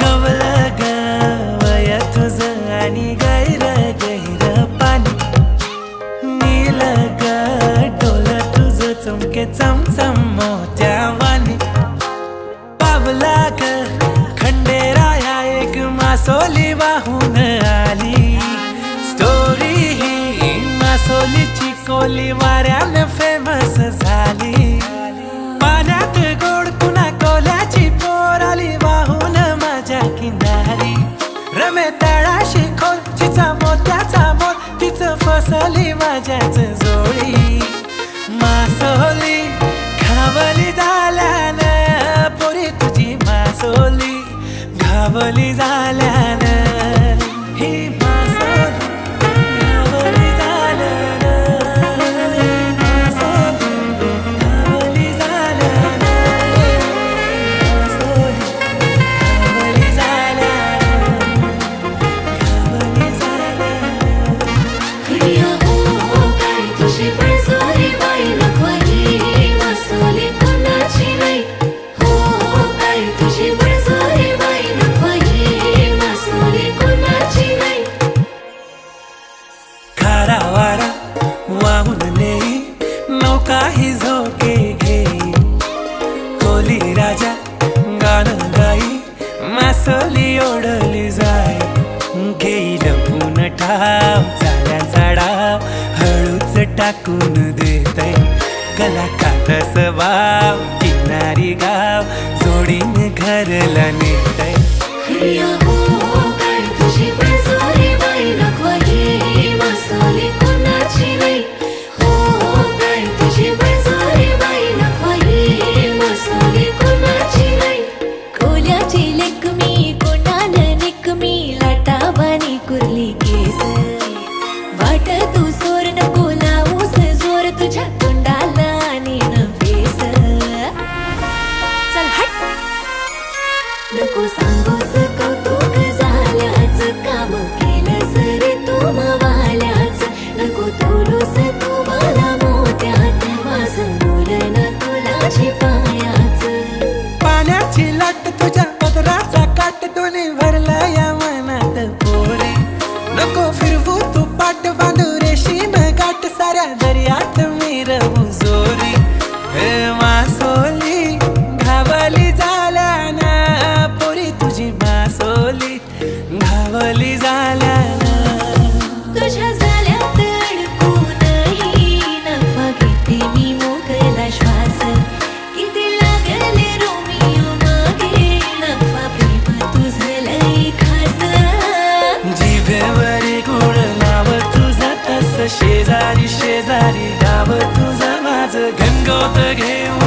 कवलं ग वय तुझं आणि गैर गैर पाणी नील ग डोलं तुझं चमके चमचम मोत्यावानी पावला ग खंडेराया एक मासोली वाहून आली स्टोरी ही मासोलीची कोली वाऱ्यानं फेमस झाली पाण्यात गोड पुन्हा कोल्याची पोर आली वाहून माझ्या किनारी रमे तळाशी खोल तिचा मोत्याचा मोल तिचं फसली माझ्याच जोडी मासोली घावली झाल्यानं पोरी तुझी मासोली घावली झाल्यानं ही मासोली घावली झाल्यानं मासोली घावली झाल्यानं मासोली घावली झाल्यानं घावली झाल्यानं प्रिया हो काय तुझी बळजबरी बाई नको ही मासोली कोणाची नाही हो काय तुझी बळजबरी बाई नको ही मासोली कोणाची नाही खारा वारा वाहून नेई नौका ही झोके घेई कोली राजा गाणं गाई मासोली ओढली जाई घेई लपून ठाव चाल्याचा डाव हळूच टाकून देतय गला कातस वाव किनारी गाव जोडीने घरला नेतय प्रिया हो काय तुझी बळजबरी बाई नको ही मासोली कोणाची नाही हो काय तुझी बळजबरी बाई नको ही मासोली कोणाची नाही कोल्याची लेक मी कोणाला निक मी लाटावानी कुर्ली केस वाट तू सोर नको लावूस जोर तुझ्या तोंडाला आणि नफेस चल हट नको सांगूस कौतुक झाल्याच काम केलंस रे तू मवाल्याच नको तोलूस तू मला मोत्यात माझं बोलन तुला पायाच पाण्याची लाट तुझ्या पदराचा काट दोन्ही भरला या मनात पोरे नको फिरवू तू पाठ बांधू रेशीम गाठ साऱ्या दर्यात मिरवू जोरी हे मासोली घावली झाल्यानं पोरी तुझी मासोली घावली झाल्यानं तुझ्या झाल्यात अडकूनही नफा घेते मी मोकला श्वास किती लागले रोमिओ मागे नफा प्रेम तुझं लई खास जिभेवरी गुळ नाव तुझं तस शेजारी शेजारी गाव तुझं माझं गंगोत घेऊन